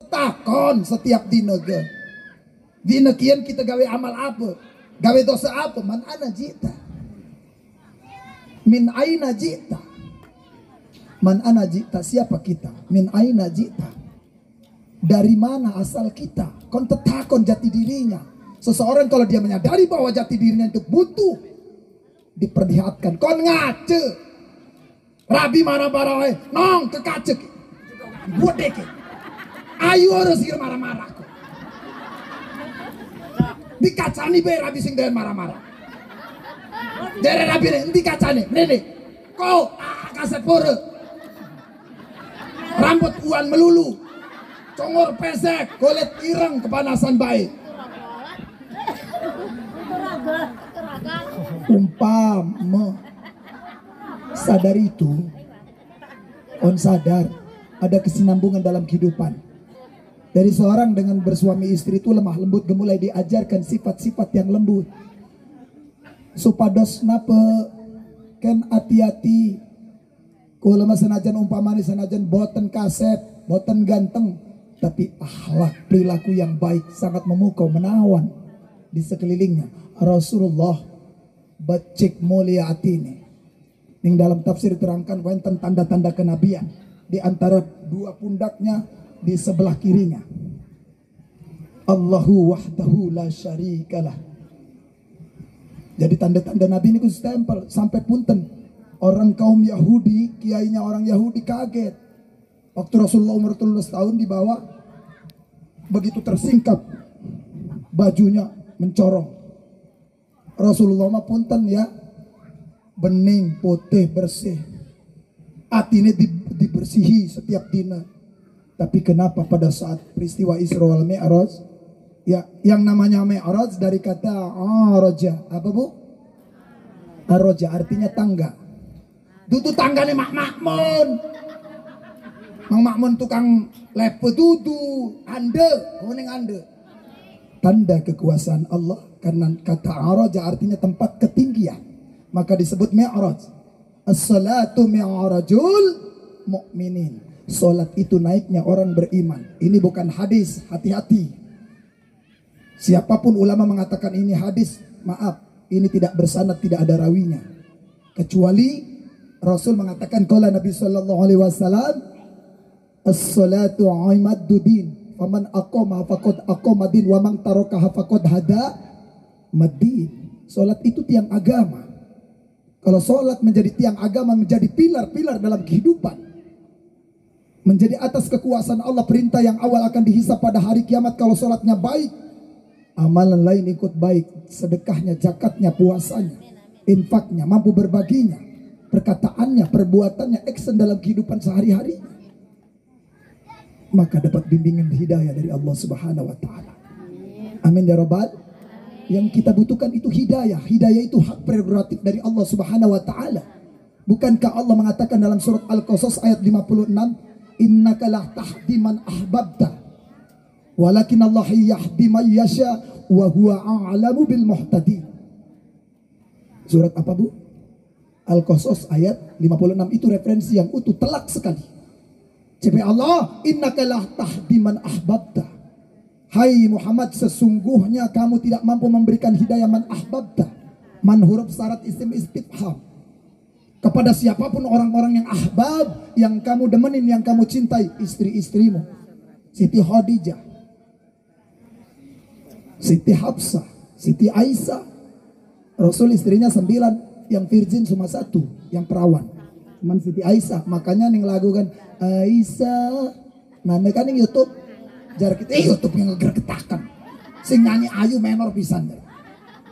takon setiap dina ge. Dina kian kita gawe amal apa? Gawe dosa apa? Man ana jita. Min aina jita. Man ana jita, siapa kita? Min aina jita. Dari mana asal kita? Kon tetakon jati dirinya. Seseorang kalau dia menyadari bahwa jati dirinya itu butuh diperlihatkan. Kon ngace. Rabi marah-marah, nong ke kace. Buat deke. Ayo harus marah-marah. Dikacani be rabi sing dengan marah-marah. Dari rabi ne dikacani, nene. Kau kasepure. Rambut uan melulu. Congor pesek, kulit ireng kepanasan baik. Umpama sadar itu, on sadar ada kesinambungan dalam kehidupan. Dari seorang dengan bersuami istri itu lemah lembut, gemulai diajarkan sifat-sifat yang lembut. Supados napa ken hati-hati. Kula senajan umpamane senajan boten kaset, boten ganteng, tapi akhlak perilaku yang baik sangat memukau menawan di sekelilingnya. Rasulullah becik mulia atine. Yang dalam tafsir diterangkan wonten tanda-tanda kenabian di antara dua pundaknya di sebelah kirinya. Allahu wahdahu la syarikalah. Jadi tanda-tanda Nabi ini stempel sampai punten orang kaum Yahudi, kiainya orang Yahudi kaget. Waktu Rasulullah umur 13 tahun dibawa, begitu tersingkap bajunya mencorong. Rasulullah mah punten ya, bening, putih, bersih. Atine dibersihi setiap dina. Tapi kenapa pada saat peristiwa Isra wal Mi'raj, ya yang namanya Mi'raj dari kata araja, apa bu? Araja artinya tangga. Dudu tanggane Mak Makmun. Mang Makmun tukang lepe dudu, ande, kuning ande. Tanda kekuasaan Allah karena kata araja artinya tempat ketinggian. Maka disebut Mi'raj. As-salatu mi'rajul mu'minin. Salat itu naiknya orang beriman. Ini bukan hadis, hati-hati. Siapapun ulama mengatakan ini hadis, maaf, ini tidak bersanad, tidak ada rawinya. Kecuali Rasul mengatakan qala Nabi sallallahu alaihi wasallam, as-salatu imaddudin, faman aqama faqad aqama din wa man tarakaha faqad hada madin. Salat itu tiang agama. Kalau salat menjadi tiang agama, menjadi pilar-pilar dalam kehidupan, menjadi atas kekuasaan Allah, perintah yang awal akan dihisap pada hari kiamat. Kalau sholatnya baik, amalan lain ikut baik. Sedekahnya, zakatnya, puasanya, infaknya, mampu berbaginya, perkataannya, perbuatannya, action dalam kehidupan sehari-hari. Maka dapat bimbingan hidayah dari Allah Subhanahu wa Ta'ala. Amin ya Rabbal. Yang kita butuhkan itu hidayah. Hidayah itu hak prerogatif dari Allah Subhanahu wa Ta'ala. Bukankah Allah mengatakan dalam surat Al-Qasas ayat 56, innaka la tahdi man ahbabta walakin Allah yahdi man yasha wa huwa a'lamu bil muhtadin. Surat apa bu? Al-Qasas ayat 56. Itu referensi yang utuh, telak sekali. CP Allah, innaka la tahdi man ahbabta. Hai Muhammad, sesungguhnya kamu tidak mampu memberikan hidayah man ahbabta. Man huruf syarat isim istifham. Kepada siapapun orang-orang yang ahbab, yang kamu demenin, yang kamu cintai, istri-istrimu, Siti Khadijah, Siti Hafsah, Siti Aisyah. Rasul istrinya 9, yang virgin cuma 1, yang perawan, cuman Siti Aisyah. Makanya ning lagu kan Aisyah, nah kan ning YouTube, jar kita YouTube yang ngegergetakan, sing nyanyi ayu menor pisan.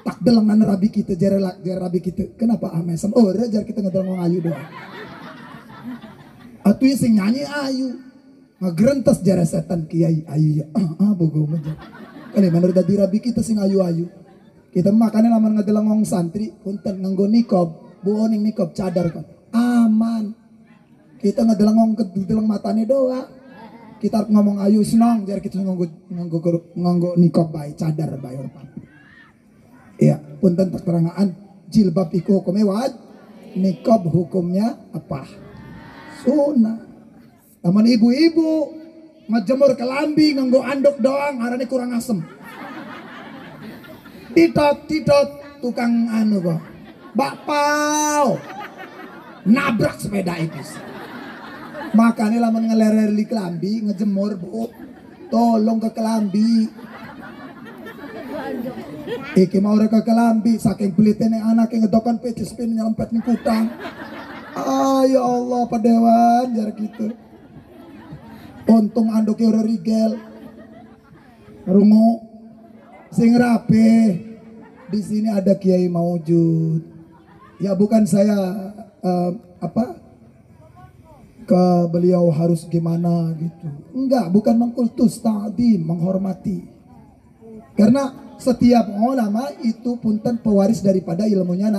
Tak delengan rabi kita, jar rabi kita. Kenapa amesan? Oh, jar kita ngedeleng ayu doang. Atuh sing nyanyi ayu. Ngagrentas jar setan kiai ayu ya. Bogo mah. Kali mana dadi rabi kita sing ayu-ayu. Kita makane lamun ngedeleng wong santri, punten nganggo nikob, buoning nikob cadar kan. Aman. Kita ngedeleng wong kedeleng matane doang. Kita ngomong ayu senang, jar kita nganggo nikob bae, cadar bae orang. Ya, punten keterangan jilbab iku hukumnya wajib, nikob hukumnya apa? Sunnah. Taman ibu-ibu ngejemur kelambi nganggo anduk doang arane kurang asem. Titot tukang anu kok bakpao nabrak sepeda itu. Makanya lamun ngelerer di kelambi ngejemur bu, tolong ke kelambi. Iki mau ke kelambi saking pelitene anak yang ngedokan pecis pin nyelempet ning kutang. Ya Allah padewan jar gitu. Untung anduknya ora rigel. Rungu sing rapi. Di sini ada Kiai Maujud. Ya bukan saya ke beliau harus gimana gitu. Enggak, bukan mengkultus, ta'zim, menghormati. Karena setiap ulama itu punten pewaris daripada ilmunya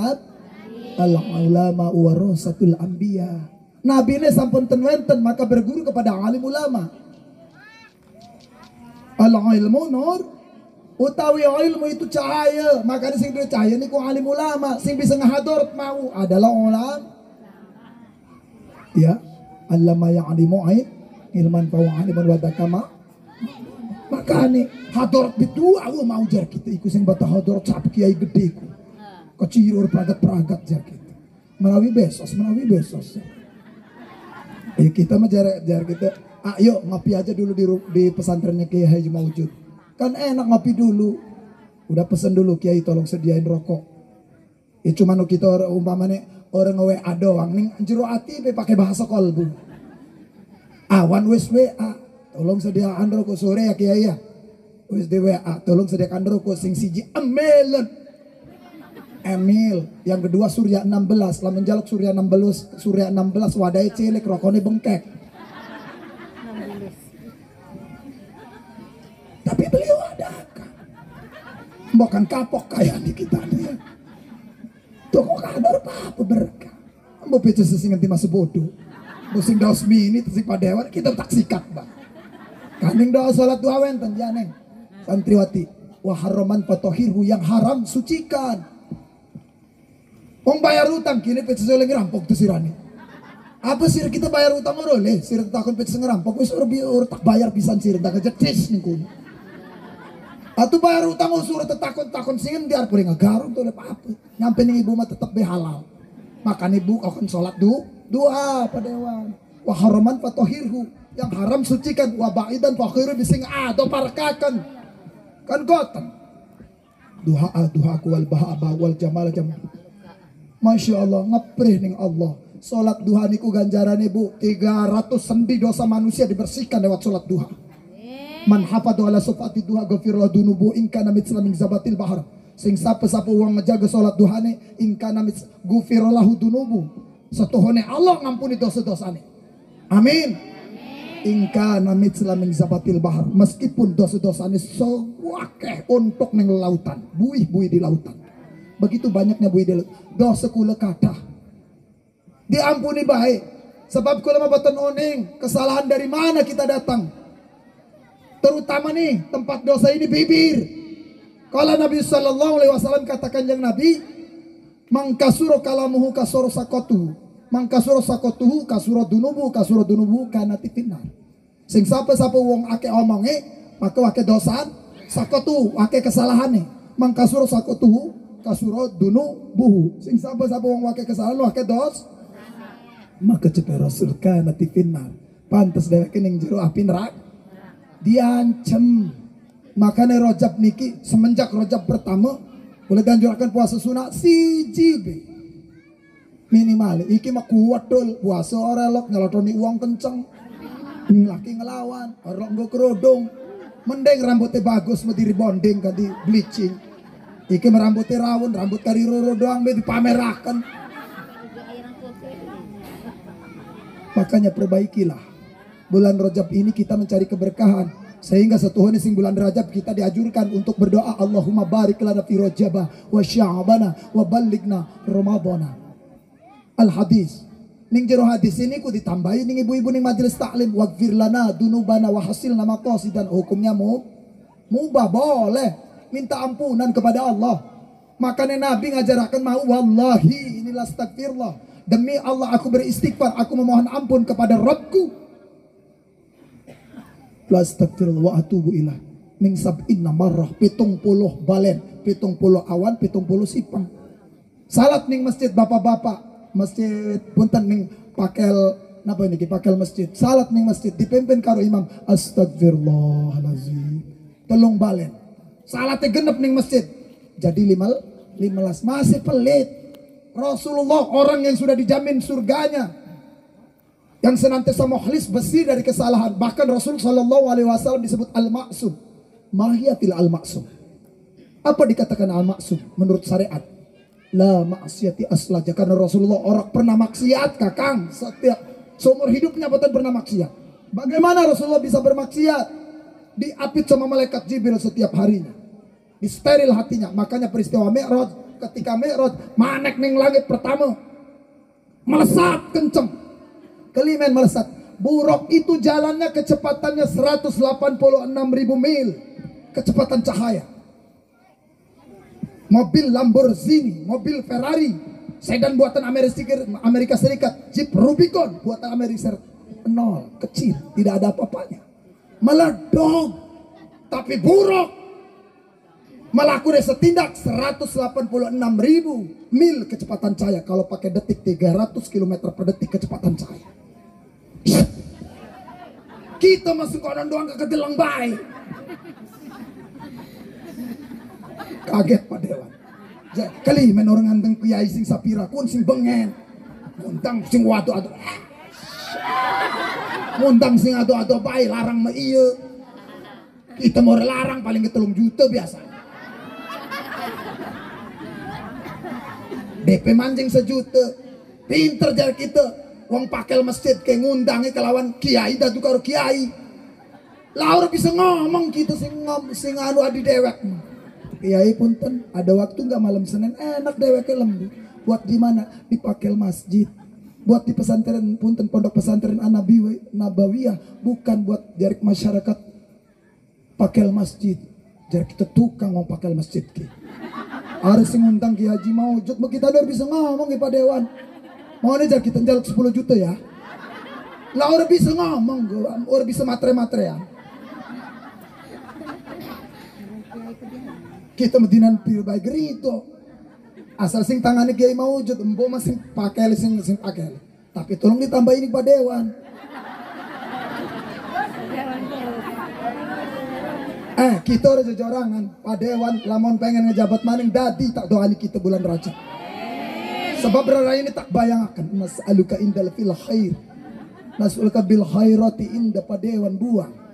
al-ulama warasatul anbiya. Nabi ini sampun ten wenten maka berguru kepada alim ulama. Al-ilmu nur utawi ilmu itu cahaya, makanya sing duwe cahaya niku alim ulama, sing bisa ngahadort mau adalah ulama. Ya, allama ya'limu ain ilman fa aliman wa dakama. Makanya hadort itu aku mau jar kita iku sing bata hadort cap kiai gede ku. Kecirur pragat-pragat jar kita. Menawi besos. Kita mah jar kita. Ayo ngopi aja dulu di pesantrennya Kiai Haji Maujud. Kan enak ngopi dulu. Udah pesen dulu Kiai tolong sediain rokok. Ya cuman kita umpamane orang nge-WA doang ning jero ati pe pakai bahasa kolbu. Awan wis WA, tolong sediakan rokok sore ya Kiai ya. Wis di WA, tolong sediakan rokok sing siji Emil, yang kedua Surya 16, lamun jaluk Surya 16 wadai cilik rokoknya bengkek. Tapi beliau ada kan, bukan kapok kayak di kita nih. Toko kadar apa berkah. Mau pecah sesingan ti masih bodoh. Musim daos mini tersik padewan kita tak sikat bang. Kaning doa salat dua wenten janeng. Santriwati waharaman patohirhu yang haram sucikan. Wong bayar utang kini pecah oleh ngerampok tuh sirani. Apa sir kita bayar utang oleh? Sir takon pecah ngerampok wis tak bayar pisan sir tak kejetis ning kuno. Atuh bayar utang usur takon singen biar kuring ngagarong tuh apa. Nyampe ning ibu mah tetep be halal. Makan ibu akan sholat doa pada dewan. Wa haraman fatohirhu yang haram sucikan wa baidan fakhiru bising ado parkakan. Kan goten. Duha aku wal baha wal jamal jam. Masya Allah ngeprih ning Allah. Sholat duha niku ganjaran ibu 300 sendi dosa manusia dibersihkan lewat sholat duha. Man hafadhu ala sofati duha ghafirullah dunubu ingkana mitslamin zabatil bahar. Sing sapa-sapa wong ngejaga sholat duhane ingkana mit ghafirullahu dunubu. Satuhune Allah ngampuni dosa-dosane. Amin. Ingkana mitslamin zabatil bahar. Meskipun dosa-dosane sewakeh untuk ning lautan, buih-buih di lautan. Begitu banyaknya buih di lautan. Dosa kula kathah. Diampuni baik. Sebab kula mabatan oning, kesalahan dari mana kita datang? Terutama nih tempat dosa ini bibir. Kalau Nabi Sallallahu Alaihi Wasallam katakan yang Nabi, mangkasuro kalamuhu kasuro sakotuhu, mangkasuro sakotuhu kasuro dunubu kanati finnar. Sing sapa wong ake omonge, maka wake dosa, sakotu wake kesalahane. Mangkasuro sakotuhu kasuro dunubuhu. Sing sapa wong wake kesalahan wake dos, maka cepet Rasul kanati finnar. Pantas dheweke ning jero api neraka. Diancem. Makanya Rajab niki semenjak Rajab pertama boleh dianjurkan puasa sunat siji minimal. Iki mah kuat dul puasa ora elok nyelotoni uang kenceng. Laki ngelawan, ora nggo kerudung. Mending rambutnya bagus mau di rebonding kan di bleaching. Iki rambutnya rawon, rambut kariroro doang be dipameraken. Makanya perbaikilah. Bulan Rajab ini kita mencari keberkahan. Sehingga setuhune sing bulan Rajab kita diajurkan untuk berdoa Allahumma barik lana fi Rajaba wa sya'bana wa ballighna Ramadana. Al hadis. Ning jero hadis ini ku ditambahi ning ibu-ibu ning majelis taklim waghfir lana dunubana wa hasilna maqasidan. Hukumnya mubah boleh minta ampunan kepada Allah. Makanya Nabi ngajarakan mau wallahi inilah astagfirullah. Demi Allah aku beristighfar, aku memohon ampun kepada Rabbku. La astagfirullah wa atubu ilah. Ning sab'inna marrah 70 balen, 70 awan, 70 sipang. Salat ning masjid bapak-bapak, masjid punten ning pakel napa ini pakel masjid. Salat ning masjid dipimpin karo imam astagfirullahalazim. Telung balen. Salatnya genep ning masjid. Jadi 15 masih pelit. Rasulullah orang yang sudah dijamin surganya, yang senantiasa mukhlis, bersih dari kesalahan. Bahkan Rasul Shallallahu Alaihi Wasallam disebut al-maksum. Mahiyatil al-maksum. Apa dikatakan al-maksum menurut syariat? La maksiati aslaja. Karena Rasulullah orang pernah maksiat, kakang. Setiap seumur hidupnya betul pernah maksiat. Bagaimana Rasulullah bisa bermaksiat? Diapit sama malaikat Jibril setiap harinya. Disteril hatinya. Makanya peristiwa Mi'raj, ketika Mi'raj manek ning langit pertama, melesat kenceng. Kelimen melesat. Buruk itu jalannya kecepatannya 186.000 mil. Kecepatan cahaya. Mobil Lamborghini, mobil Ferrari, sedan buatan Amerika Serikat, Jeep Rubicon buatan Amerika Serikat, nol, kecil, tidak ada apa-apanya. Meledok, tapi buruk. Melakukan setindak 186.000 mil kecepatan cahaya. Kalau pakai detik 300 km per detik kecepatan cahaya. Kita masuk konon doang ke kedelang baik. Kaget Pak Dewan. Kali men orang nganteng kiai sing sapira kun sing bengen. Muntang sing watu-atu. Muntang sing atu-atu bae larang mah ieu. Kita mau larang paling ke 3 juta biasa. DP mancing 1 juta. Pinter jar kita. Wong pakel masjid kayak ngundangi kelawan kiai dadu karo kiai. Laura bisa ngomong gitu sing anu adi dewek. Kiai punten, ada waktu nggak malam Senin enak dewek lembut. Buat di mana? Di pakel masjid. Buat di pesantren punten pondok pesantren Nabawiyah, bukan buat jarik masyarakat pakel masjid. Jarik kita tukang mau pakel masjid ki. Harus ngundang Ki Haji Maujud, kita udah bisa ngomong Pak Dewan. Mau nih kita jaluk 10 juta ya. Lah orang bisa ngomong, orang bisa matre-matre ya. Kita medinan pil baik gerito. Asal sing tangane Kiai Maujud, empo masih pakai sing pakai. Tapi tolong ditambahin Pak Dewan. Kita udah jojorangan. Pak Dewan lamun pengen ngejabat maning dadi tak doani kita bulan Rajab. Sebab rara ini tak bayangkan. Nas'aluka indal fil khair. Nas'aluka bil khairati inda Pak Dewan buang.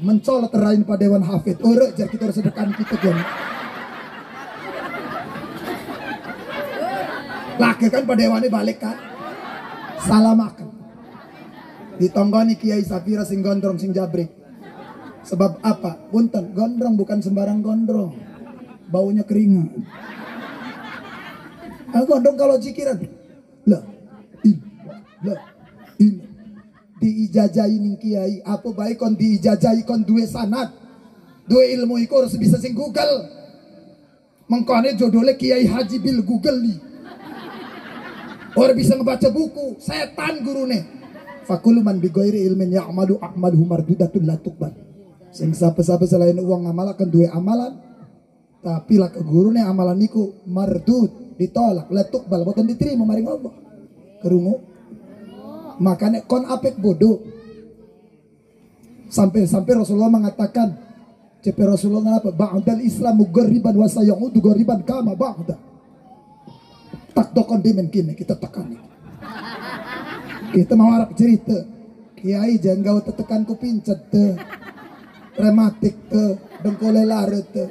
Mencolot terain Pak Dewan hafid. Ure jar kita harus sedekah kita kan. Laki kan Pak Dewan ini balik kan. Salamakan. Ditonggoni Kiai Safira sing gondrong sing jabrik. Sebab apa? Punten, gondrong bukan sembarang gondrong. Baunya keringat. Gondrong kalau jikiran. Lah, ini diijajahi ning kiai. Apa baik kon diijajahi kon duwe sanad. Duwe ilmu iku harus bisa sing Google. Mengkone jodole Kiai Haji Bil Google nih. Orang bisa ngebaca buku, setan gurune. Fakulu man bigoiri ilmin ya'malu a'maluhu mardudatun la tuqbal. Sing sapa-sapa selain uang amalakan duwe amalan. Tapi lah ke gurune amalan niku mardud, ditolak, la tuqbal, boten diterima maring Allah. Kerungu. Makanya kon apik bodoh. Sampai Rasulullah mengatakan, CP Rasulullah apa? Ba'dal Islamu ghariban wa sayaudu ghariban kama ba'da. Tak tokon dimen kini kita tekan. Kita mau harap cerita. Kiai jangan tetekan ku pincet te. Rematik te, dengkole lare te.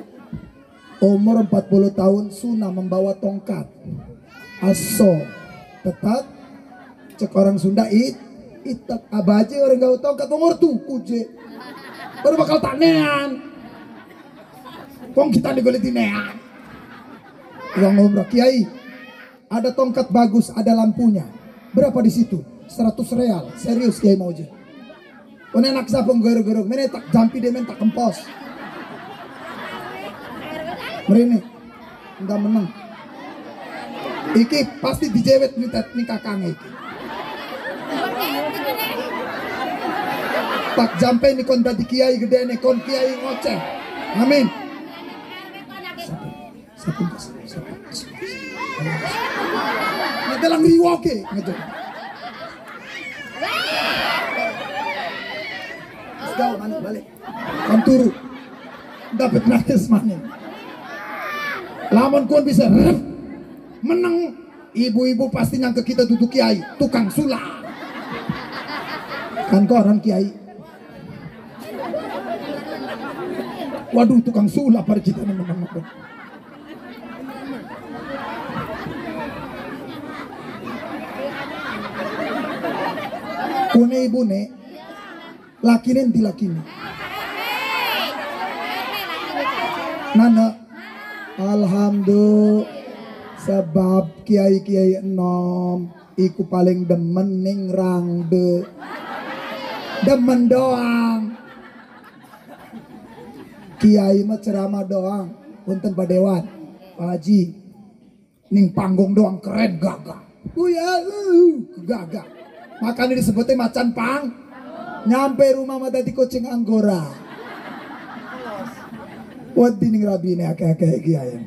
Umur 40 tahun sunah membawa tongkat. Aso. Tetap cek orang Sunda itak abaje orang gawe tongkat umur tuku je. Baru bakal tanean. Wong kita digoleti nean. Uang umrah Kiai. Ada tongkat bagus, ada lampunya. Berapa di situ? 100 real. Serius Kiai mau aja. Kau enak sapong gerok-gerok. Mene tak jampi demen tak kempos. Merini. Enggak menang. Iki pasti dijewet nih kakang iki. Tak jampe ni kon dadi kiai gede nih, kon kiai ngoceh. Amin. Satu. Nanti lang riwoke ngejok. Gau mana balik. Kon turu. Dapat nangis mana. Lamun kon bisa menang, ibu-ibu pasti nyangka kita duduk kiai, tukang sulap. Kan kau orang kiai. Waduh, tukang sulap pada kita nih menang. Kune ibu nih, lakinin di lakini. Nana, alhamdulillah, sebab kiai-kiai enom, iku paling demen ning rangde, demen doang. Kiai mah ceramah doang, punten Pak Dewan, Pak Haji, ning panggung doang keren gagah. Gagah. Makanya disebutnya macan pang. Nyampe rumah mah tadi kucing anggora. Wadi ning rabi ini akeh-akeh kiai.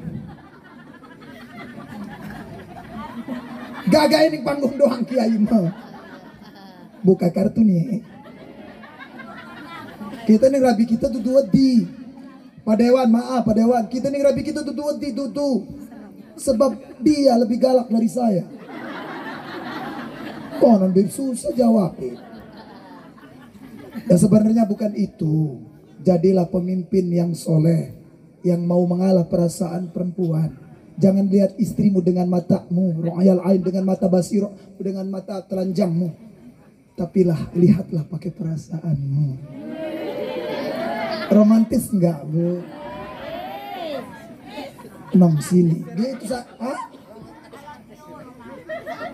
Gagah ning panggung doang kiai mah. Buka kartu nih. Kita ning rabi kita tutu wadi. Pak Dewan, maaf Pak Dewan, kita ning rabi kita tutu wadi tutu. Sebab dia lebih galak dari saya. Konon susah jawab. Dan sebenarnya bukan itu. Jadilah pemimpin yang soleh, yang mau mengalah perasaan perempuan. Jangan lihat istrimu dengan matamu, ro'ayal ain, dengan mata basiro, dengan mata telanjangmu. Tapi lihatlah pakai perasaanmu. Romantis enggak, Bu? Nong sini. Gitu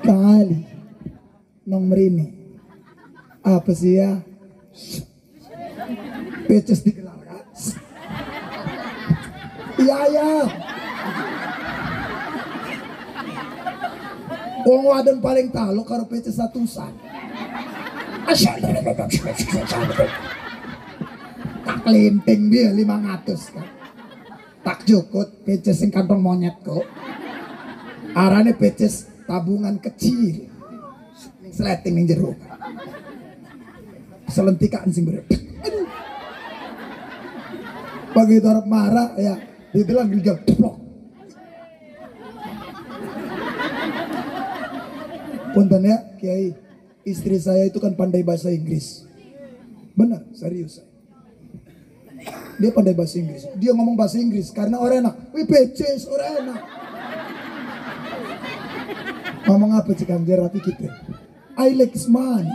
kali. Nong merini. Apa sih ya? Peces digelar kan? Iya. Wong wadon paling tahu karo peces satusan. Tak linting dia 500 kan. Tak jukut peces sing kantong monyet kok. Arane peces tabungan kecil. Sleting ning jero. Selentikan sing bener. Begitu orang marah ya, ditelan gigil teplok. Punten ya, Kiai, istri saya itu kan pandai bahasa Inggris. Benar, serius. Dia pandai bahasa Inggris. Dia ngomong bahasa Inggris karena orang enak. Wih beces, orang enak. Ngomong apa sih kan dia rapi kita? I like money.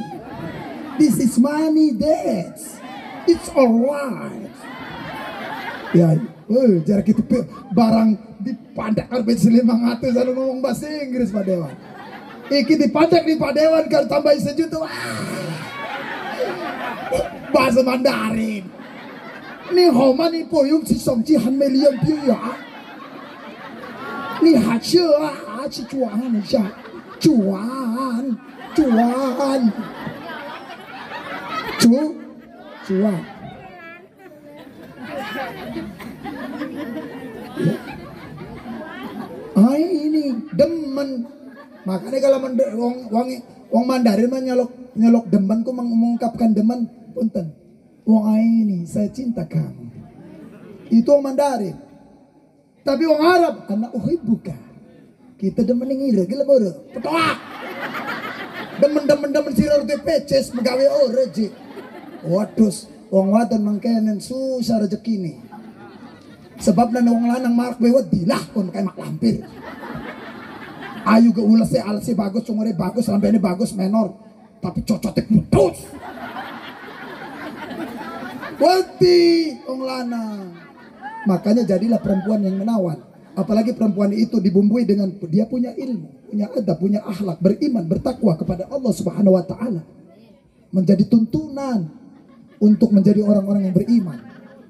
This is money, Dad. It's alright. Ya, jarak itu barang dipandak karpet 500 lalu ngomong bahasa Inggris Pak Dewan. Iki dipandak di Pak Dewan kalau tambahin sejuta. Bahasa Mandarin. Ni hao ma ni po yung si song ji han mei liang piu ya. Ni ha che a chi chuan ni sha. Cuan. Cuan. Ini demen. Makanya kalau wong Mandarin mah nyolok demen ku mengungkapkan demen punten. Wong ini saya cinta kamu. Itu wong Mandarin. Tapi wong Arab anak uhibbuka. Kita demen ngira gila baru. Petoak. Demen sirah rute peces megawe reje. Waduh, wong wadon mangkenen susah rezeki nih. Sebab nang wong lanang marak bewet dilah kon kayak mak lampir. Ayu ke ulese alse bagus, umure bagus, lambene bagus menor, tapi cocotnya putus. Wedi wong lanang. Makanya jadilah perempuan yang menawan. Apalagi perempuan itu dibumbui dengan dia punya ilmu, punya adab, punya akhlak, beriman, bertakwa kepada Allah Subhanahu wa taala. Menjadi tuntunan untuk menjadi orang-orang yang beriman.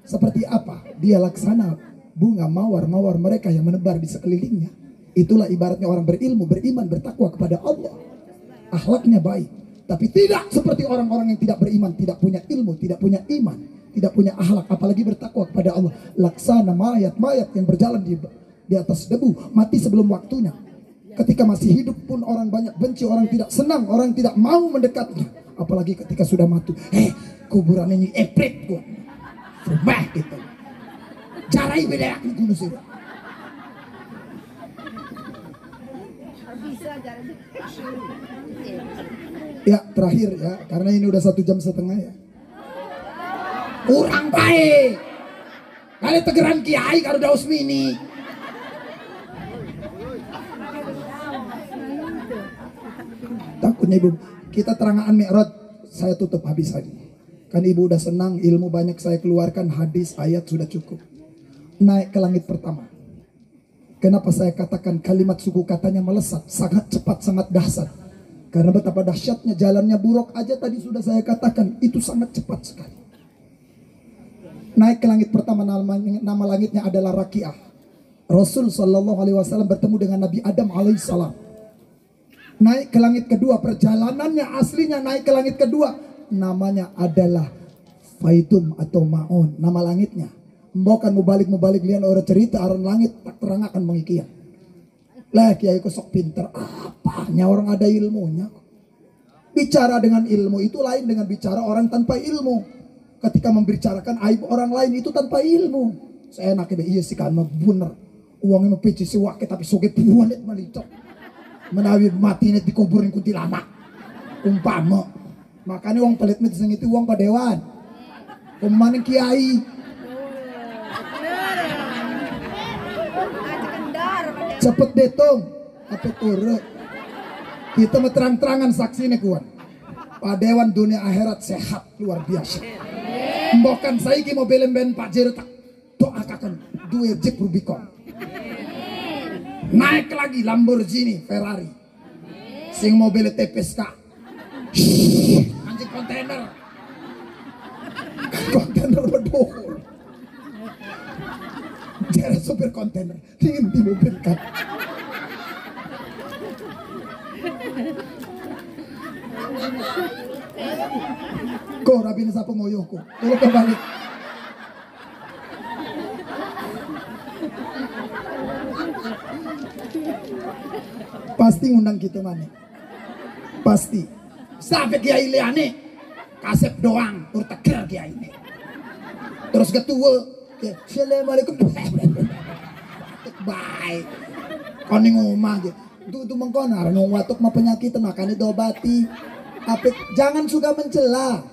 Seperti apa? Dia laksana bunga mawar-mawar mereka yang menebar di sekelilingnya. Itulah ibaratnya orang berilmu, beriman, bertakwa kepada Allah. Akhlaknya baik. Tapi tidak seperti orang-orang yang tidak beriman, tidak punya ilmu, tidak punya iman, tidak punya akhlak, apalagi bertakwa kepada Allah. Laksana mayat-mayat yang berjalan di atas debu, mati sebelum waktunya. Ketika masih hidup pun orang banyak benci, orang tidak senang, orang tidak mau mendekatnya. Apalagi ketika sudah mati, kuburan ini epret gua. Coba gitu. Carai beda aku kuno sih. Ya terakhir ya, karena ini udah 1,5 jam ya. Kurang baik. Kali tegeran kiai kalau daus mini. Takutnya ibu, kita terangan Mi'raj, saya tutup habis lagi. Kan ibu udah senang, ilmu banyak saya keluarkan, hadis, ayat sudah cukup. Naik ke langit pertama. Kenapa saya katakan kalimat suku katanya melesat, sangat cepat, sangat dahsyat. Karena betapa dahsyatnya jalannya Buraq aja tadi sudah saya katakan, itu sangat cepat sekali. Naik ke langit pertama, nama langitnya adalah Raqiah. Rasul Shallallahu Alaihi Wasallam bertemu dengan Nabi Adam Alaihissalam. Naik ke langit kedua, perjalanannya aslinya naik ke langit kedua, namanya adalah Faidum atau Maun, nama langitnya. Mbokan mubalik lian orang cerita aran langit tak terang akan mengikian. Lah kiai kosok pinter, apanya orang ada ilmunya. Bicara dengan ilmu itu lain dengan bicara orang tanpa ilmu. Ketika membicarakan aib orang lain itu tanpa ilmu. Saya enaknya iya sih kan bener. Uangnya mempeci si wakil tapi soget buanet malicok. Menawi mati net dikuburin kuntilanak. Umpama. Makanya uang pelit met itu uang padewan. Kemarin kiai. Cepet detong, apa turut. Kita terang-terangan saksi nih kuan. Padewan dunia akhirat sehat luar biasa. Mbokan saiki mau belen Pak Jero tak doakan dua Jeep Rubicon. Naik lagi Lamborghini Ferrari. Sing mobil TPSK. Anjing kontainer. Kontainer bedol. Jadi sopir kontainer dingin di mobil kan. Kok rabin sa pengoyohku tulog kembali. Pasti ngundang kita mana? Pasti. Sampai kiai liane kasep doang urteker kiai ini. Terus ketua Assalamualaikum. Baik. Koning omah gitu. Itu mengkonar nong watuk mah penyakit makanya diobati. Apik jangan suka mencela.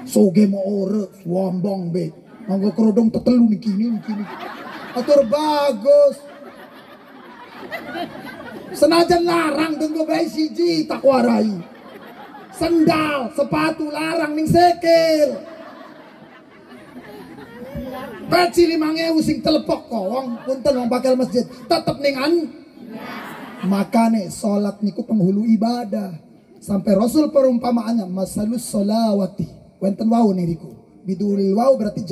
Soge mau ore sombong be. Nganggo kerudung tetelu nih kini. Atur bagus. Senajan larang tunggu bayi siji tak warai. Sendal, sepatu larang ning sekil. Peci 5.000 sing telepok kok wong punten wong bakal masjid tetep ningan. Makane salat niku penghulu ibadah. Sampai Rasul perumpamaannya masalus solawati. Wenten wau niku. Bidulil wau berarti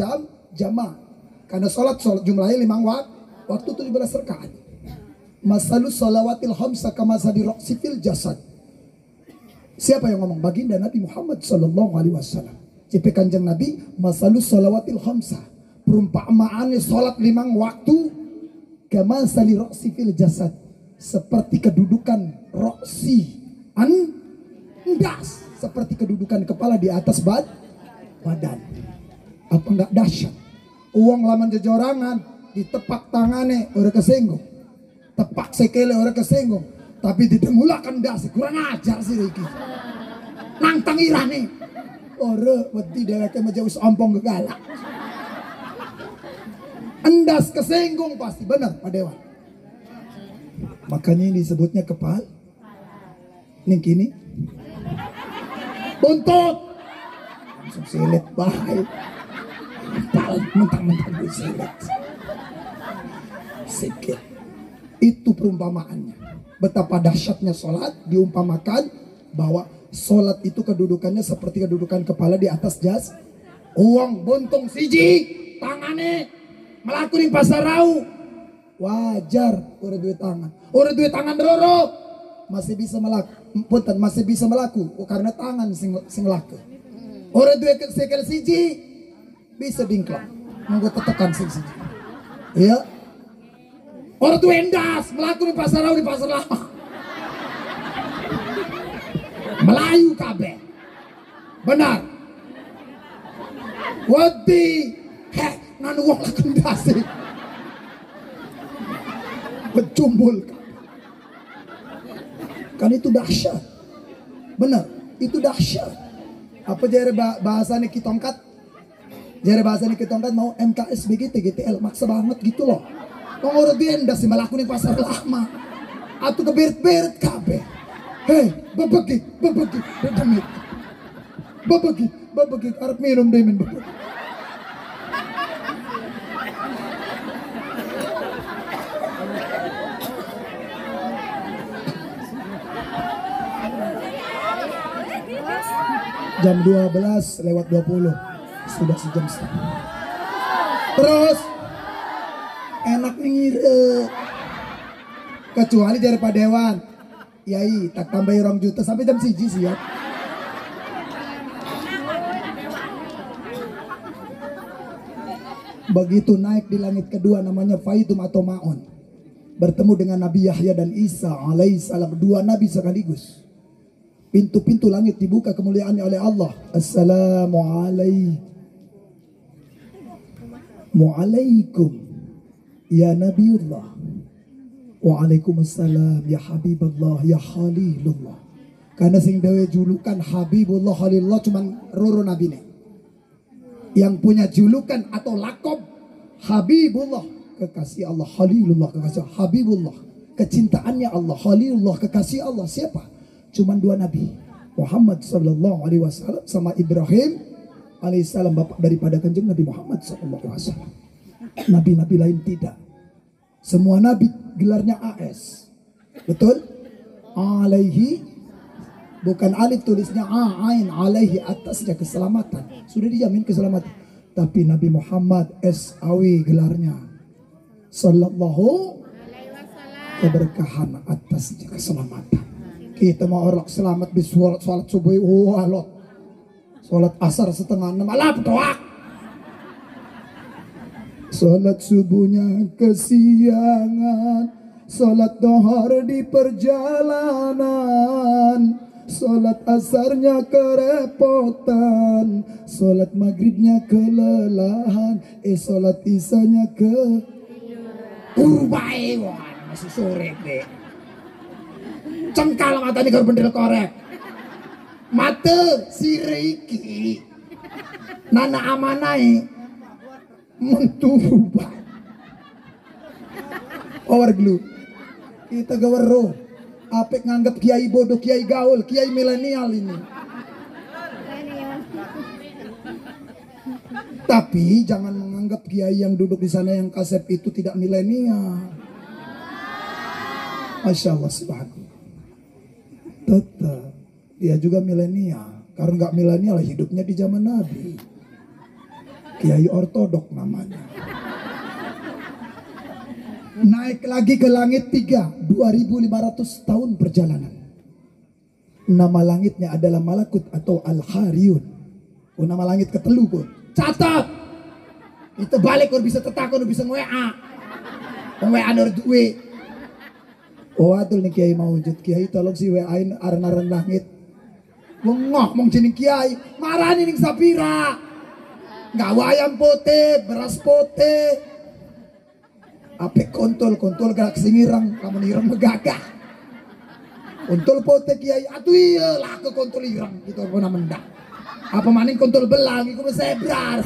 jama. Karena salat jumlahnya 5 waktu 17 rakaat. Masalus solawatil khamsa kama sadiraqsi fil jasad. Siapa yang ngomong? Baginda Nabi Muhammad sallallahu alaihi wasallam. CP Kanjeng Nabi masalus solawatil khamsa. Perumpamaannya sholat 5 waktu kama sali roksi fil jasad, seperti kedudukan roksi andas, seperti kedudukan kepala di atas badan. Apa enggak dahsyat? Uang laman jejorangan ditepak tangannya orang kesenggung, tepak sekele orang kesenggung, tapi didemulakan dasi kurang ajar sih Riki. Nang tangirane orang wedi dheweke majawis ompong gegalak. Endas kesenggung pasti benar Pak Dewan. Makanya ini disebutnya kepal. Nih kini buntut langsung silet baik. Kepal mentang-mentang gue silet. Sikit. Itu perumpamaannya. Betapa dahsyatnya sholat diumpamakan bahwa sholat itu kedudukannya seperti kedudukan kepala di atas jas. Uang buntung siji tangannya melakukan pasar rau wajar, orang duit tangan roro masih bisa melakukan punten masih bisa melaku karena tangan sing laku. Orang dua sekel siji bisa dingklok. Nunggu tetekan sing siji. Iya. Orang tuh endas melaku di pasar lama. Melayu kabeh. Benar. Wadi nanu wong kendasi. Bercumbul. Kan itu dahsyat. Benar, itu dahsyat. Apa jare bahasanya kitongkat? Jare bahasanya kitongkat mau MKS begitu GTL maksa banget gitu loh. Wong ora diendas sih melakukan pasar lama. Atau keberit-berit kabeh. Hei, bebegit, bedemit. Bebegit, arep minum deh min bebegit. Jam 12:20 sudah sejam setengah. Terus enak nih kecuali dari Pak Dewan yai tak tambahin 2 juta sampai jam 1 siap. Begitu naik di langit kedua namanya Faidum atau Ma'un, bertemu dengan Nabi Yahya dan Isa alaihissalam, 2 nabi sekaligus. Pintu-pintu langit dibuka kemuliaannya oleh Allah. Assalamualaikum ya Nabiullah. Waalaikumsalam ya Habibullah ya Khalilullah. Karena sing dewe julukan Habibullah Khalilullah cuman roro nabi nih. Yang punya julukan atau lakob Habibullah, kekasih Allah, Khalilullah, kekasih Habibullah, kecintaannya Allah, Khalilullah, kekasih Allah. Siapa? Cuman 2 nabi, Muhammad sallallahu alaihi wasallam sama Ibrahim alaihissalam, bapak daripada kanjeng Nabi Muhammad sallallahu alaihi wasallam. Nabi-nabi lain tidak. Semua nabi gelarnya AS. Betul? Alaihi, bukan alif tulisnya ain, alaihi, atasnya keselamatan. Sudah dijamin keselamatan. Tapi Nabi Muhammad SAW gelarnya sallallahu keberkahan, atasnya keselamatan. Kita mau orang selamat di sholat subuh, walot sholat asar 5:30 malam doa. Sholat subuhnya kesiangan, sholat dohar di perjalanan, sholat asarnya kerepotan, sholat maghribnya kelelahan, sholat isanya ke kurbai, masih sore deh. Cengkal mata nih bener korek. Mata siriki nana amanai mentuba. Power glue. Kita gawero. Apek nganggap kiai bodoh, kiai gaul, kiai milenial ini. Tapi jangan menganggap kiai yang duduk di sana yang kasep itu tidak milenial. Masya Allah subhanahu. Tetap dia juga milenial. Karena nggak milenial hidupnya di zaman Nabi. Kiai ortodok namanya. Naik lagi ke langit 3, 2500 tahun perjalanan. Nama langitnya adalah Malakut atau Al-Hariyun. Oh, nama langit ketelu pun. Catat. Itu balik kalau bisa tetakon bisa nge-WA. Nge-WA nur duwe. Oh atul nih kiai mau wujud kiai tolong si WA-in aran-aran langit. Ngomong jeneng kiai, marani ning sapira. Nggak wayam pote, beras pote. Ape kontol gerak singirang, kamu nirang megagah. Kontol pote kiai, atuh iya lah ke kontol irang itu pernah mendak. Apa maning kontol belang, iku mesebrar.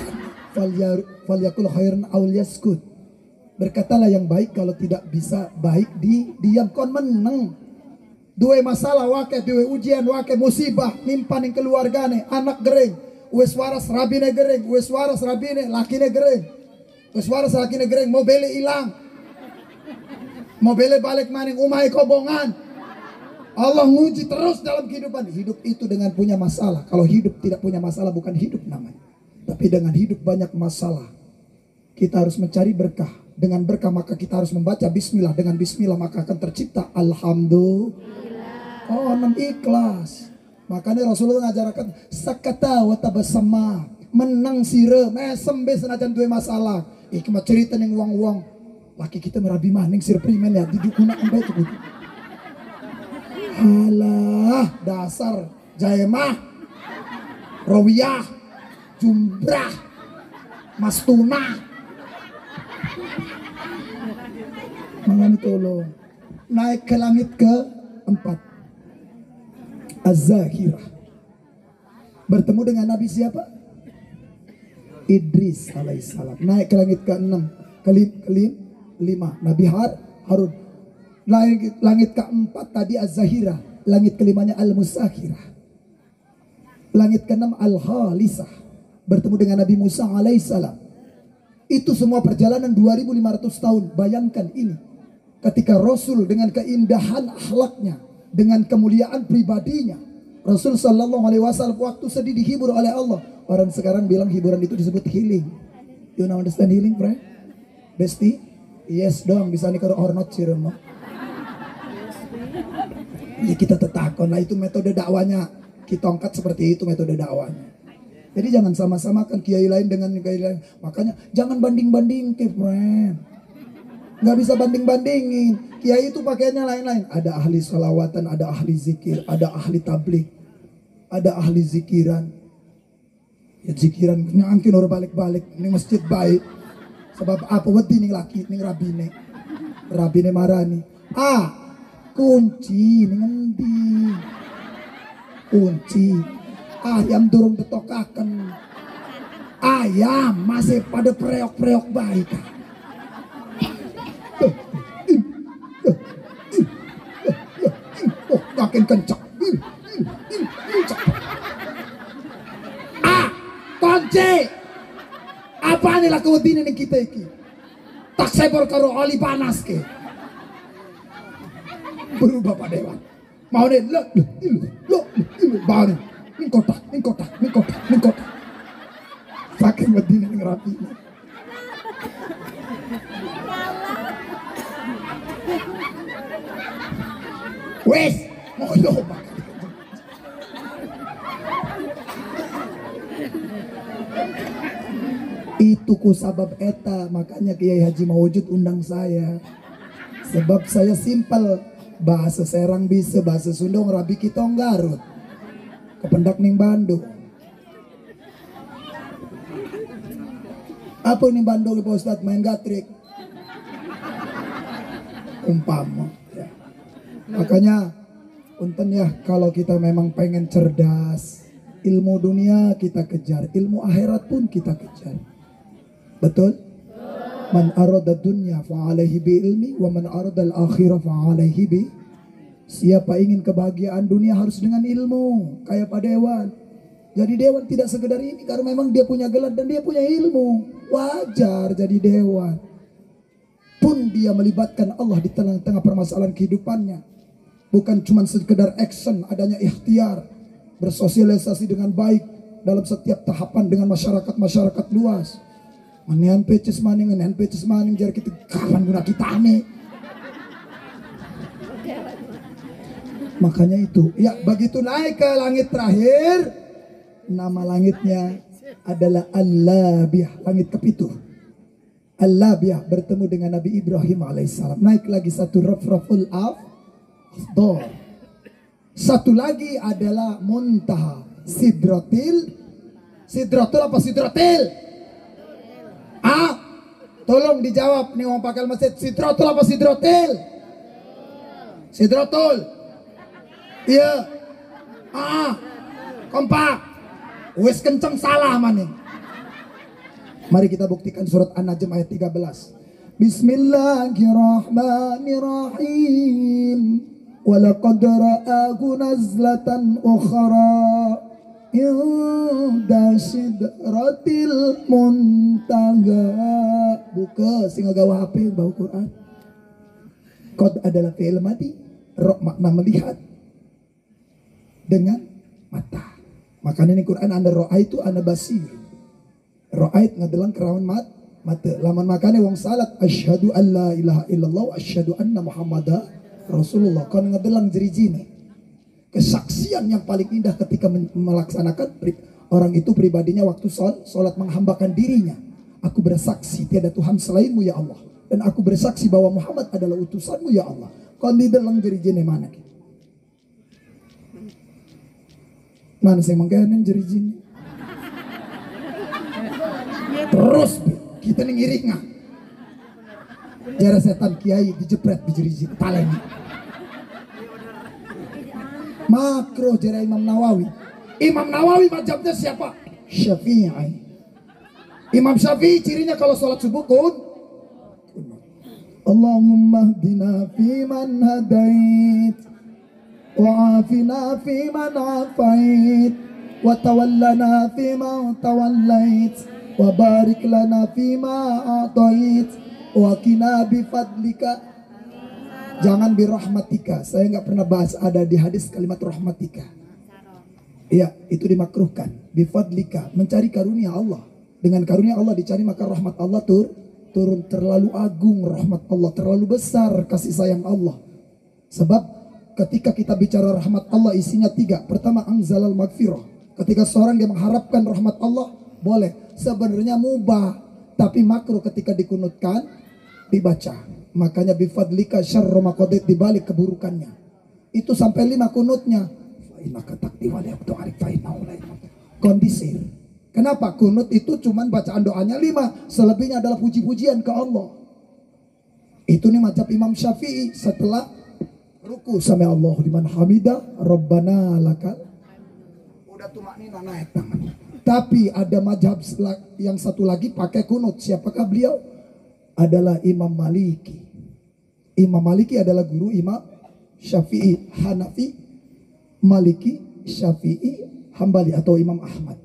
Falyakul khairan aw yaskut. Berkatalah yang baik, kalau tidak bisa baik diam. Kon meneng. Dua masalah wake, dua ujian wake, musibah nimpan yang keluargane, anak gereng, wes waras rabine gereng, wes waras rabine lakine gereng, wes waras lakine gereng, mobilnya hilang, mobilnya balik maning umai kobongan. Allah nguji terus dalam kehidupan. Hidup itu dengan punya masalah. Kalau hidup tidak punya masalah bukan hidup namanya. Tapi dengan hidup banyak masalah, kita harus mencari berkah. Dengan berkah maka kita harus membaca bismillah. Dengan bismillah maka akan tercipta alhamdulillah. konon ikhlas. Makanya Rasulullah ngajarkan sakata wa tabassama, menang sire mesem be senajan duwe masalah. Iki mah cerita ning wong-wong laki kita merabi maning sir primen ya didukuna embe itu. Alah dasar jaemah rawiyah jumbrah mastuna. Mangan tolong naik ke langit ke-4 Az-Zahirah, bertemu dengan Nabi siapa? Idris alaihissalam. Naik ke langit ke-6 ke-5 Nabi Harun. Langit ke-4 tadi Az-Zahirah, langit ke-5-nya Al-Musakhirah, langit ke-6 Al-Khalisah, bertemu dengan Nabi Musa alaihissalam. Itu semua perjalanan 2500 tahun. Bayangkan ini, ketika Rasul dengan keindahan akhlaknya, dengan kemuliaan pribadinya, Rasul sallallahu alaihi wasallam waktu sedih dihibur oleh Allah. Orang sekarang bilang hiburan itu disebut healing. You know understand healing, friend? Besti? Yes dong, bisa nih kalau or not sih no. Ya kita tetakon lah, itu metode dakwanya. Kita angkat seperti itu metode dakwanya. Jadi jangan sama-samakan kiai lain dengan kiai lain. Makanya jangan banding-banding ke friend. Nggak bisa banding-bandingin. Kiai itu pakaiannya lain-lain. Ada ahli salawatan, ada ahli zikir, ada ahli tablik, ada ahli zikiran. Ya zikiran nyangkin orang balik-balik. Ini masjid baik. Sebab apa wedi nih laki, nih rabine. Rabine marani. Kunci nih ngendi. Kunci. Ayam durung detokaken. Ayam masih pada preok-preok baik. Makin kencang. Kunci. Apa nih laku wedine ning kita iki? Tak sebor karo oli panas ke. Berubah Pak Dewan. Mau nih lo bang. Ning kotak. Saking wedine ning rapi. Wes, moyo Pak. Itu ku sabab eta, makanya Kiai Haji Mawujud undang saya. Sebab saya simpel, bahasa Serang bisa, bahasa Sunda rabi kita Garut. Kependak ning Bandung. Apa ning Bandung Pak Ustadz main gatrik? Umpama. Ya. Makanya punten ya, kalau kita memang pengen cerdas, ilmu dunia kita kejar, ilmu akhirat pun kita kejar. Betul? Man arada dunya fa'alaihi bi ilmi wa man arada al-akhirah fa'alaihi bi. Siapa ingin kebahagiaan dunia harus dengan ilmu. Kayak Pak Dewan. Jadi Dewan tidak sekedar ini karena memang dia punya gelar dan dia punya ilmu. Wajar jadi Dewan. Pun dia melibatkan Allah di tengah-tengah permasalahan kehidupannya. Bukan cuma sekedar action, adanya ikhtiar. Bersosialisasi dengan baik dalam setiap tahapan dengan masyarakat luas. Manian peces maning jar kita kapan guna kita nih. Makanya itu, ya begitu naik ke langit terakhir, nama langitnya adalah Al-Labiyah, langit ke-7. Al-Labiyah bertemu dengan Nabi Ibrahim alaihissalam. Naik lagi satu Rafraful Afdal. Satu lagi adalah Muntaha Sidratil. Sidratul apa Sidratil? Tolong dijawab nih orang pakal masjid. Sidratul apa Sidratil? Sidratul. Iya. Kompak. Wes kenceng salah maning. Mari kita buktikan surat An-Najm ayat 13. Bismillahirrahmanirrahim. Walaqad ra'ahu nazlatan ukhra inda sidratil muntaha. Buka sing gawa HP bau Quran. Qad adalah fi'il madhi, ra makna melihat dengan mata. Makanya ini Quran anda ro'a itu anda basir. Ro'ait ngadelang kerawan mata. Laman makanya wong salat asyhadu an la ilaha illallah wa asyhadu anna muhammadar Rasulullah. Kan ngadelang jerijine. Kesaksian yang paling indah ketika melaksanakan orang itu pribadinya waktu sholat menghambakan dirinya. Aku bersaksi tiada Tuhan selainmu ya Allah. Dan aku bersaksi bahwa Muhammad adalah utusanmu ya Allah. Kon di dalam jeri jene mana? Mana saya mengkainin jeri jene? Terus kita nih ngiringa. Jara setan kiai dijepret di jeri jene. Taleni. Makro jara Imam Nawawi. Imam Nawawi mazhabnya siapa? Syafi'i. Imam Syafi'i cirinya kalau sholat subuh Allahumma hdina fiman hadait wa afina fiman afait wa tawallana fiman tawallait wa barik lana fima a'tait wa qina bifadlika. Jangan birahmatika. Saya nggak pernah bahas ada di hadis kalimat rahmatika. Iya, itu dimakruhkan. Bifadlika, mencari karunia Allah. Dengan karunia Allah dicari maka rahmat Allah turun. Terlalu agung rahmat Allah, terlalu besar kasih sayang Allah. Sebab ketika kita bicara rahmat Allah isinya 3. Pertama, anzalal magfirah. Ketika seorang dia mengharapkan rahmat Allah, boleh. Sebenarnya mubah, tapi makruh ketika dikunutkan dibaca. Makanya bifadlika syarru ma qadait, dibalik keburukannya. Itu sampai 5 kunutnya. Kondisi. Kenapa? Kunut itu cuman bacaan doanya 5, selebihnya adalah puji-pujian ke Allah. Itu nih mazhab Imam Syafi'i. Setelah ruku sami Allahu liman hamidah rabbana lakal, udah tumaknina naik tangan. Tapi ada mazhab yang satu lagi pakai kunut. Siapakah beliau? Adalah Imam Maliki. Imam Maliki adalah guru Imam Syafi'i, Hanafi, Maliki, Syafi'i, Hambali atau Imam Ahmad.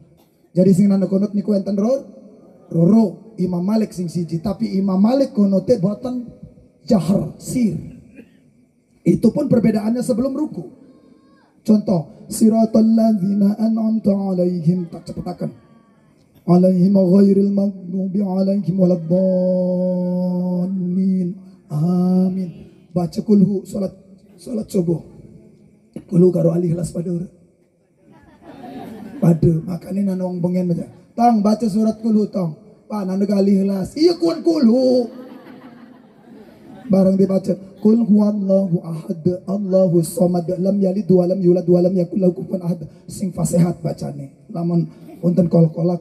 Jadi sing nanda kunut niku enten roro Imam Malik sing siji, tapi Imam Malik kunute boten jahar sir. Itu pun perbedaannya sebelum ruku. Contoh, siratal ladzina an'amta 'alaihim, tak cepetakan. Alaihim ghairil maghdubi 'alaihim waladdallin. Amin. Baca kulhu salat subuh. Kulhu karo al-ikhlas pada makanya nanong bengen baca. Tong baca surat kulhu tong. Pak nanda kali ikhlas. Iya kuan kulhu. Barang dibaca kul huwallahu ahad Allahu samad lam yalid wa lam yulad wa lam yakul lahu kufuwan ahad. Sing fasihat bacane. Lamun unten kol-kola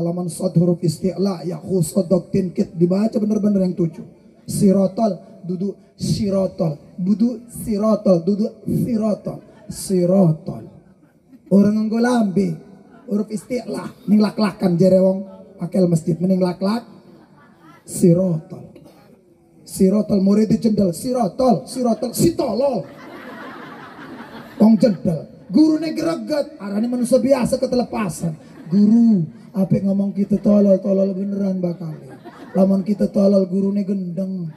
lamun sad huruf isti'la ya khusodok tinkit dibaca bener-bener yang 7. Sirotol duduk sirotol, duduk sirotol, duduk sirotol. Orang nganggo lambe huruf isti'lah ning lak-lakan jere wong akel masjid mending lak-lak sirotol murid jendel sirotol sitolol wong jendel gurune greget arane manusia biasa ketelepasan guru apik ngomong kita tolol beneran bakal lamun kita tolol gurune gendeng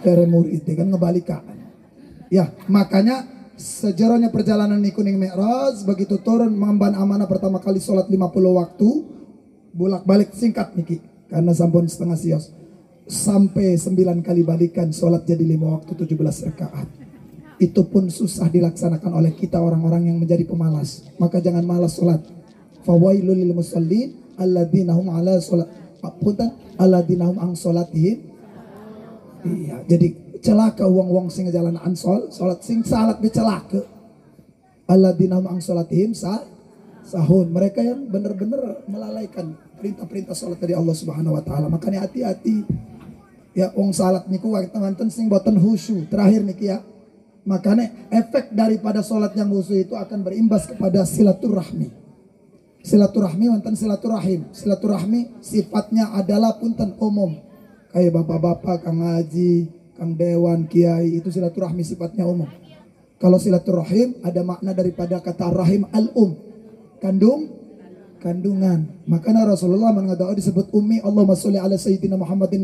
jere murid kan ngebalikan ya. Makanya sejarahnya perjalanan niku ning Mi'raj begitu turun mengemban amanah pertama kali sholat 50 waktu bolak-balik singkat niki karena sampun setengah sios sampai 9 kali balikan sholat jadi 5 waktu 17 rakaat. Itu pun susah dilaksanakan oleh kita orang-orang yang menjadi pemalas. Maka jangan malas sholat. Fawailul lil musallin alladzina hum ala sholat alladzina hum an sholatihim. Iya, jadi celaka wong-wong sing jalan salat sing salat dicelaka. Alladzina hum an sholatihim sahun. Mereka yang benar-benar melalaikan perintah-perintah salat dari Allah Subhanahu wa taala. Makanya hati-hati. Ya wong salat niku wonten sing boten khusyuk. Terakhir niki ya. Makanya efek daripada salat yang khusyuk itu akan berimbas kepada silaturahmi. Silaturahmi wonten silaturahim. Silaturahmi sifatnya adalah punten umum. Kayak bapak-bapak, kang ngaji, kang dewan, kiai, itu silaturahmi sifatnya umum. Kalau silaturahim ada makna daripada kata rahim al-um, kandungan. Makanya Rasulullah mengatakan disebut ummi. Allahumma sholli ala sayyidina Muhammadin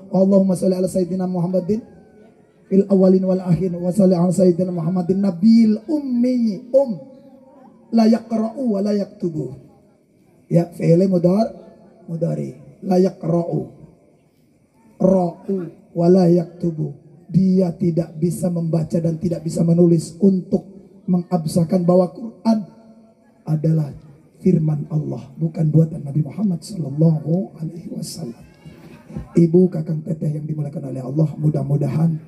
Allahumma sholli ala sayyidina Muhammadin fil awalin wal akhirin wa sholli ala sayyidina Muhammadin nabil ummi la yaqra'u wa la yaktubu. Ya, fi'il mudhari la yaqra'u ra'u wa la yaktubu. dia tidak bisa membaca dan tidak bisa menulis, untuk mengabsahkan bahwa Quran adalah firman Allah, bukan buatan Nabi Muhammad Sallallahu Alaihi Wasallam. Ibu, kakang, teteh yang dimuliakan oleh Allah, mudah-mudahan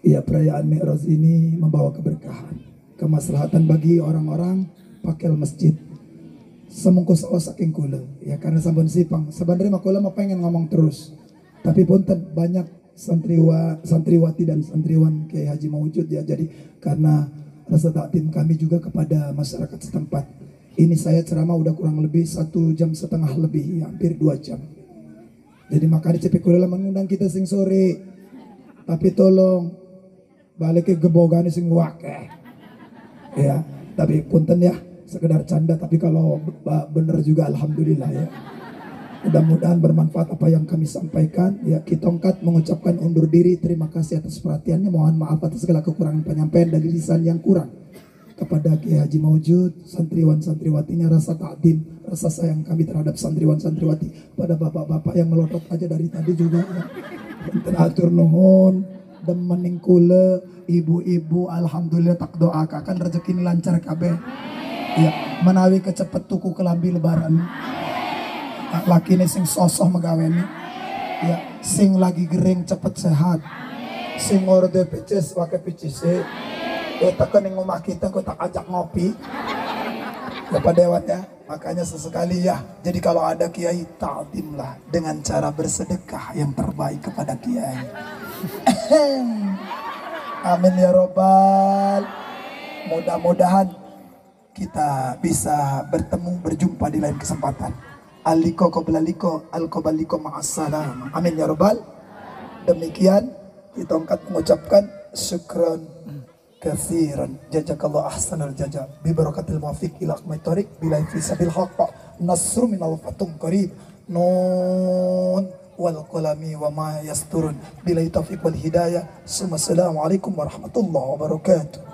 ya perayaan Mi'raj ini membawa keberkahan, kemaslahatan bagi orang-orang pakai masjid. Semungkus saking kula ya, karena sampun sipang sebenarnya makula mau pengen ngomong terus, tapi punten banyak santriwati dan santriwan Kiai Haji Maujud ya. Jadi karena rasa takdim kami juga kepada masyarakat setempat, ini saya ceramah udah kurang lebih 1,5 jam lebih, hampir 2 jam. Jadi makanya cepet kula mengundang kita sing sore, tapi tolong balik ke gebogane sing wakeh ya. Tapi punten ya, sekedar canda, tapi kalau bener juga alhamdulillah ya. Mudah-mudahan bermanfaat apa yang kami sampaikan ya. Kitongkat mengucapkan undur diri, terima kasih atas perhatiannya, mohon maaf atas segala kekurangan penyampaian dan lisan yang kurang. Kepada Kiai Haji Maujud, santriwan santriwatinya, rasa takdim, rasa sayang kami terhadap santriwan santriwati, pada bapak-bapak yang melotot aja dari tadi juga ya. Atur nuhun demening kula, ibu-ibu alhamdulillah tak doakan rezeki lancar kabeh ya, menawi kecepet tuku kelambi lebaran, laki ini sing sosoh megaweni ya, sing lagi gering cepet sehat, sing orde picis pakai picis kita ke rumah kita, kok tak ajak ngopi ya Pak Dewan ya. Makanya sesekali ya, jadi kalau ada kiai ta'zimlah dengan cara bersedekah yang terbaik kepada kiai. Amin ya robbal. Mudah-mudahan kita bisa bertemu, berjumpa di lain kesempatan. Aliko qoblaliko, al-qobaliko ma'assalam. Amin ya robbal. Demikian kita angkat mengucapkan syukran kathiran, jazakallah ahsanal jaza, bi barakatil muwafiq ila aqmit thariq, bila fi sabil haqq, nasru minal fatum qarib, nun wal qalami wa ma yasturun, bila taufiq wal hidayah. Assalamualaikum warahmatullahi wabarakatuh.